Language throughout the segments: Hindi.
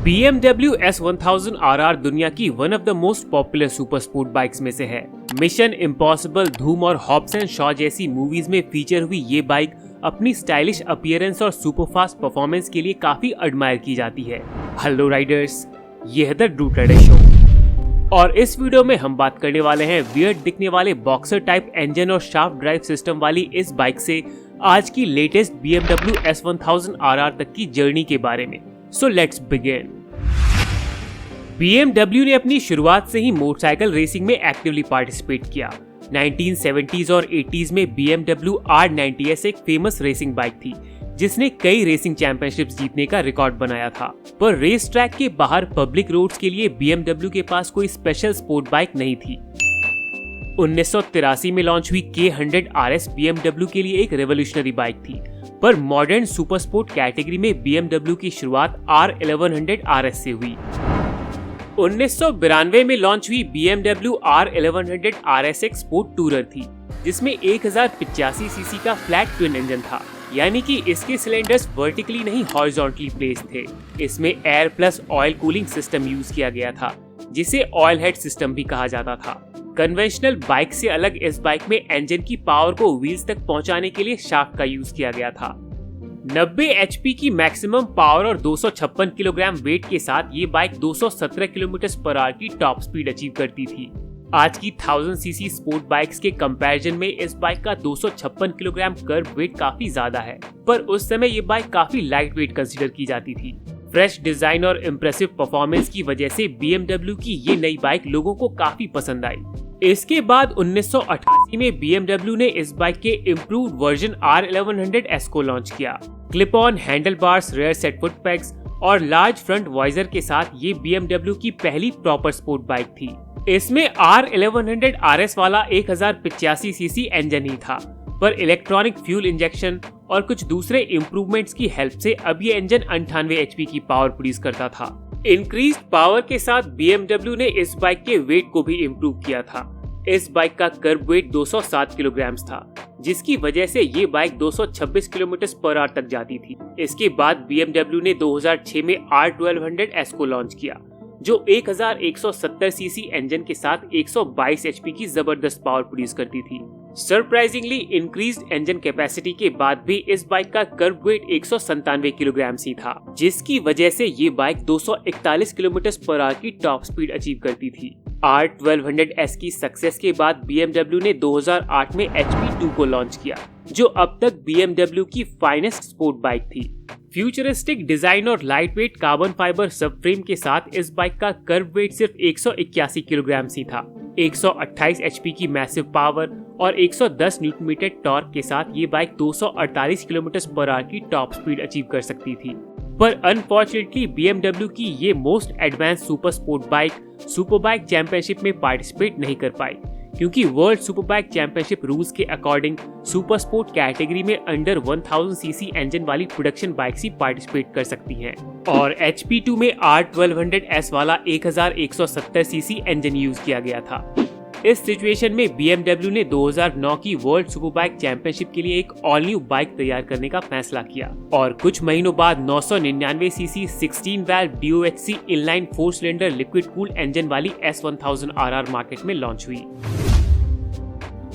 BMW S1000 RR दुनिया की one of the most popular super sport bikes में से है। मिशन इम्पॉसिबल, धूम और हॉब्स एंड शॉ जैसी मूवीज में फीचर हुई ये बाइक अपनी स्टाइलिश अपीयरेंस और सुपर फास्ट परफॉर्मेंस के लिए काफी एडमायर की जाती है। हेलो राइडर्स, ये है द ड्रू ट्रेडर शो और इस वीडियो में हम बात करने वाले हैं वियर्ड दिखने वाले बॉक्सर टाइप इंजन और शाफ्ट ड्राइव सिस्टम वाली इस बाइक से आज की लेटेस्ट BMW S1000 RR तक की जर्नी के बारे में। So let's begin. BMW ने अपनी शुरुआत से ही मोटरसाइकिल रेसिंग में एक्टिवली पार्टिसिपेट किया। 1970s और 80s में BMW R90S एक फेमस रेसिंग बाइक थी जिसने कई रेसिंग चैंपियनशिप्स जीतने का रिकॉर्ड बनाया था। पर रेस ट्रैक के बाहर पब्लिक रोड्स के लिए BMW के पास कोई स्पेशल स्पोर्ट बाइक नहीं थी। 1983 में लॉन्च हुई K100 RS BMW के लिए एक रेवोल्यूशनरी बाइक थी, पर मॉडर्न सुपर स्पोर्ट कैटेगरी में BMW की शुरुआत R1100 RS से हुई। 1992 में लॉन्च हुई BMW R1100 RS एक स्पोर्ट टूरर थी जिसमें 1085 सीसी का फ्लैट ट्विन इंजन था, यानी कि इसके सिलेंडर्स वर्टिकली नहीं हॉरिजॉन्टली प्लेस्ड थे। इसमें air plus oil cooling system use किया गया था जिसे ऑयल हेड सिस्टम भी कहा जाता था। कन्वेंशनल बाइक से अलग इस बाइक में इंजन की पावर को व्हील्स तक पहुंचाने के लिए शाफ्ट का यूज किया गया था। 90 HP की मैक्सिमम पावर और 256 किलोग्राम वेट के साथ ये बाइक 217 किलोमीटर/आवर की टॉप स्पीड अचीव करती थी। आज की 1000 सीसी स्पोर्ट बाइक्स के कंपैरिजन में इस बाइक का 256 किलोग्राम कर्व वेट काफी ज्यादा है, पर उस समय ये बाइक काफी लाइट वेट कंसीडर की जाती थी। फ्रेश डिजाइन और इम्प्रेसिव परफॉर्मेंस की वजह से BMW की ये नई बाइक लोगों को काफी पसंद आई। इसके बाद 1988 में BMW ने इस बाइक के इम्प्रूव्ड वर्जन R1100S को लॉन्च किया। Clip on handle bars, rear set foot pegs और लार्ज फ्रंट वाइजर के साथ ये BMW की पहली प्रॉपर स्पोर्ट बाइक थी। इसमें R1100 RS वाला 1085 सीसी इंजन ही था, पर इलेक्ट्रॉनिक फ्यूल इंजेक्शन और कुछ दूसरे इम्प्रूवमेंट्स की हेल्प से अब ये इंजन 98 HP की पावर प्रोड्यूस करता था। इंक्रीज्ड पावर के साथ BMW ने इस बाइक के वेट को भी इम्प्रूव किया था। इस बाइक का कर्व वेट 207 किलोग्राम था, जिसकी वजह से ये बाइक 226 किलोमीटर/आवर तक जाती थी। इसके बाद BMW ने 2006 में R1200S को लॉन्च किया, जो 1170 सीसी इंजन के साथ 122 HP की जबरदस्त पावर प्रोड्यूस करती थी। सरप्राइजिंगली इंक्रीज्ड इंजन कैपेसिटी के बाद भी इस बाइक का कर्व वेट 197 किलोग्राम ही था, जिसकी वजह से ये बाइक 241 किलोमीटर/आवर की टॉप स्पीड अचीव करती थी। R1200S की सक्सेस के बाद BMW ने 2008 में HP2 को लॉन्च किया, जो अब तक BMW की फाइनेस्ट स्पोर्ट बाइक थी। फ्यूचरिस्टिक डिजाइन और light weight carbon fibre subframe के साथ इस बाइक का कर्व वेट सिर्फ 181 किलोग्राम ही था। 128 HP की मैसिव पावर और 110 न्यूटन मीटर टॉर्क के साथ ये बाइक 248 किलोमीटर/आवर की टॉप स्पीड अचीव कर सकती थी। पर अनफॉर्चुनेटली BMW की ये most advance super sport bike super bike championship में पार्टिसिपेट नहीं कर पाई, क्योंकि world super bike championship rules के अकॉर्डिंग सुपर स्पोर्ट कैटेगरी में अंडर 1000 सीसी इंजन वाली प्रोडक्शन बाइक्स ही पार्टिसिपेट कर सकती हैं, और HP2 में R1200S वाला 1170 सीसी इंजन यूज किया गया था। इस सिचुएशन में BMW ने 2009 की वर्ल्ड सुपर बाइक चैंपियनशिप के लिए एक ऑल न्यू बाइक तैयार करने का फैसला किया और कुछ महीनों बाद 999 CC 16 valve DOHC inline 4 cylinder liquid cooled engine वाली S1000 RR मार्केट में लॉन्च हुई।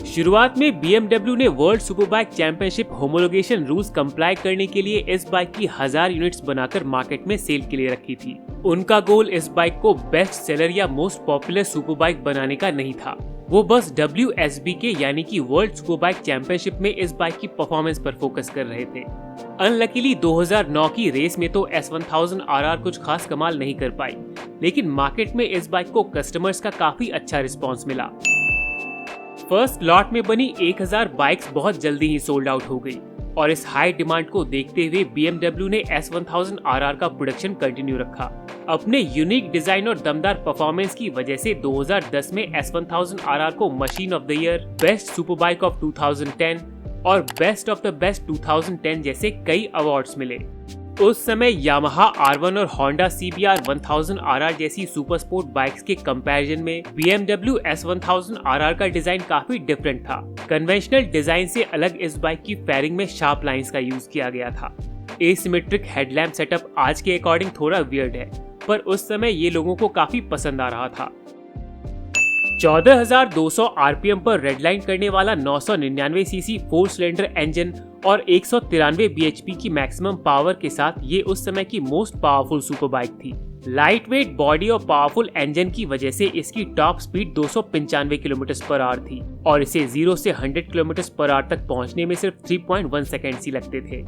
शुरुआत में BMW ने world super bike championship homologation rules comply करने के लिए इस बाइक की 1000 यूनिट्स बनाकर मार्केट में सेल के लिए रखी थी। उनका गोल इस बाइक को बेस्ट सेलर या मोस्ट पॉपुलर सुपर बाइक बनाने का नहीं था, वो बस WSBK यानी कि वर्ल्ड सुपर बाइक चैंपियनशिप में इस बाइक की परफॉर्मेंस पर फोकस कर रहे थे। अनलकीली 2009 की रेस में तो S1000 RR कुछ खास कमाल नहीं कर पाई, लेकिन मार्केट में इस बाइक को कस्टमर्स का काफी अच्छा रिस्पॉन्स मिला। फर्स्ट लॉट में बनी 1000 बाइक्स बहुत जल्दी ही सोल्ड आउट हो गई और इस हाई डिमांड को देखते हुए BMW ने S1000 RR का प्रोडक्शन कंटिन्यू रखा। अपने यूनिक डिजाइन और दमदार परफॉर्मेंस की वजह से 2010 में S1000 RR को machine of the year, best super bike of 2010 और बेस्ट ऑफ द बेस्ट 2010 जैसे कई अवार्ड्स मिले। उस समय यामाहा R1 और होंडा CBR 1000 RR जैसी सुपर स्पोर्ट बाइक्स के कंपैरिजन में BMW S1000 RR का डिजाइन काफी डिफरेंट था। कन्वेंशनल डिजाइन से अलग इस बाइक की फेयरिंग में शार्प लाइंस का यूज किया गया था। एसिमेट्रिक हेडलैम्प सेटअप आज के अकॉर्डिंग थोड़ा वियर्ड है पर उस समय ये लोगों को काफी पसंद आ रहा था। 14,200 आरपीएम पर रेडलाइन करने वाला 999 सीसी 4 सिलेंडर इंजन और 193 बीएचपी की मैक्सिमम पावर के साथ ये उस समय की मोस्ट पावरफुल सुपर बाइक थी। लाइट वेट बॉडी और पावरफुल इंजन की वजह से इसकी टॉप स्पीड 295 किलोमीटर/आवर थी और इसे 0 से 100 किलोमीटर/आवर तक पहुंचने में सिर्फ 3.1 सेकेंड ही लगते थे।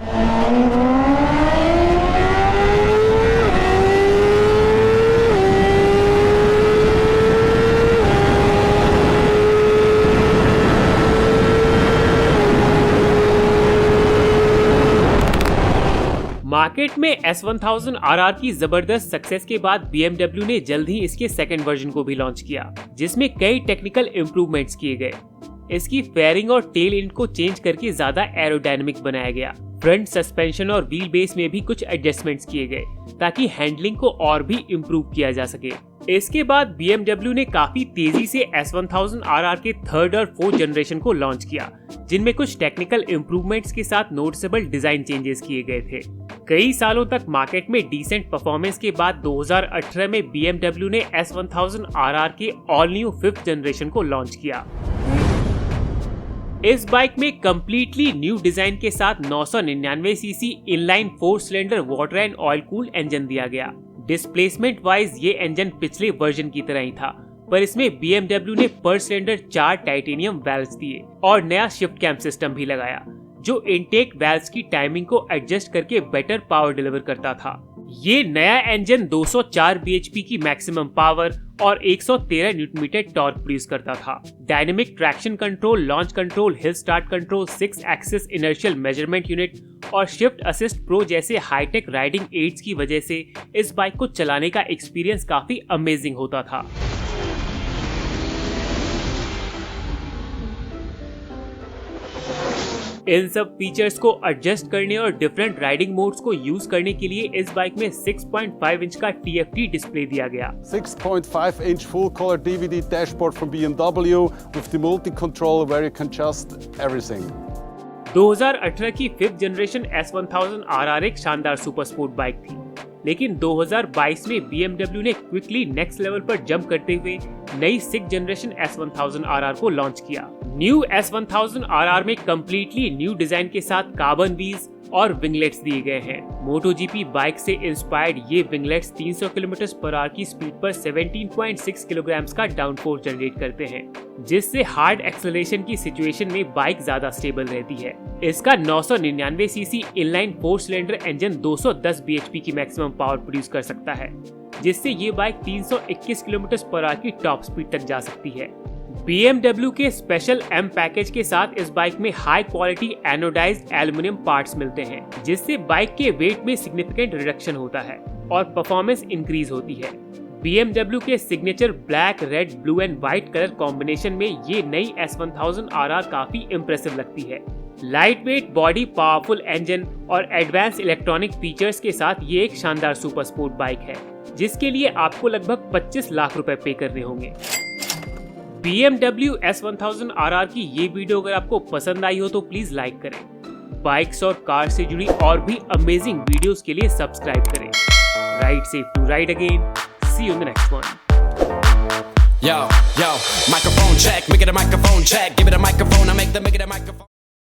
मार्केट में S1000RR की जबरदस्त सक्सेस के बाद BMW ने जल्द ही इसके सेकंड वर्जन को भी लॉन्च किया, जिसमें कई टेक्निकल इम्प्रूवमेंट्स किए गए। इसकी फेयरिंग और टेल इंड को चेंज करके ज्यादा एरोडायनेमिक बनाया गया। फ्रंट सस्पेंशन और व्हील बेस में भी कुछ एडजस्टमेंट्स किए गए ताकि हैंडलिंग को और भी इम्प्रूव किया जा सके। इसके बाद BMW ने काफी तेजी से S1000RR के थर्ड और फोर्थ जनरेशन को लॉन्च किया, जिनमें कुछ टेक्निकल इम्प्रूवमेंट्स के साथ नोटिसेबल डिजाइन चेंजेस किए गए थे। कई सालों तक मार्केट में डिसेंट परफॉर्मेंस के बाद 2018 में BMW ने S1000RR के ऑल न्यू 5th जनरेशन को लॉन्च किया। इस बाइक में कम्प्लीटली न्यू डिजाइन के साथ 999 CC inline 4 cylinder water and oil cooled engine दिया गया। डिस्प्लेसमेंट वाइज ये इंजन पिछले वर्जन की तरह ही था, पर इसमें BMW ने पर सिलेंडर 4 टाइटेनियम वाल्व्स दिए और नया शिफ्ट कैम सिस्टम भी लगाया, जो इनटेक वाल्व्स की टाइमिंग को एडजस्ट करके बेटर पावर डिलीवर करता था। ये नया इंजन 204 बीएचपी की मैक्सिमम पावर और 113 न्यूटन मीटर टॉर्क प्रोड्यूस करता था। Dynamic traction control, launch control, hill start control, 6 axis inertial measurement unit और शिफ्ट असिस्ट प्रो जैसे हाईटेक राइडिंग एड्स की वजह से इस बाइक को चलाने का एक्सपीरियंस काफी अमेजिंग होता था। इन सब फीचर्स को एडजस्ट करने और डिफरेंट राइडिंग मोड्स को यूज करने के लिए इस बाइक में 6.5 इंच का TFT डिस्प्ले दिया गया। 6.5 inch full color DVD dashboard from BMW with the multi controller where you can adjust everything. 2018 की 5th जनरेशन S1000RR एक शानदार सुपर स्पोर्ट बाइक थी, लेकिन 2022 में BMW ने क्विकली नेक्स्ट लेवल पर जंप करते हुए नई 6th जनरेशन S1000RR को लॉन्च किया। न्यू S1000RR में कम्प्लीटली न्यू डिजाइन के साथ कार्बन व्हील्स और विंगलेट्स दिए गए हैं। MotoGP बाइक से इंस्पायर्ड ये विंगलेट्स 300 किलोमीटर/आवर की स्पीड पर 17.6 किलोग्राम्स का डाउनफोर्स जनरेट करते हैं, जिससे हार्ड एक्सेलरेशन की सिचुएशन में बाइक ज्यादा स्टेबल रहती है। इसका 999 CC inline 4 cylinder engine 210 BHP की मैक्सिमम पावर प्रोड्यूस कर सकता है, जिससे ये बाइक 321 किलोमीटर/आवर की टॉप स्पीड तक जा सकती है। BMW के स्पेशल M पैकेज के साथ इस बाइक में high quality anodized aluminium parts मिलते हैं, जिससे बाइक के वेट में सिग्निफिकेंट रिडक्शन होता है और परफॉर्मेंस इंक्रीज होती है। BMW के signature black, red, blue and white colour combination में ये नई S1000RR काफी इम्प्रेसिव लगती है। Light weight body, powerful engine और एडवांस इलेक्ट्रॉनिक फीचर्स के साथ ये एक शानदार सुपर स्पोर्ट बाइक है, जिसके लिए आपको लगभग 25 लाख रुपए पे करने होंगे। BMW S1000RR की ये वीडियो अगर आपको पसंद आई हो तो प्लीज लाइक करें। बाइक्स और कार से जुड़ी और भी अमेजिंग वीडियोस के लिए सब्सक्राइब करें। Ride safe to ride again. See you in the next one. Yo, microphone check, make it a microphone check. Give it a microphone, I make the microphone.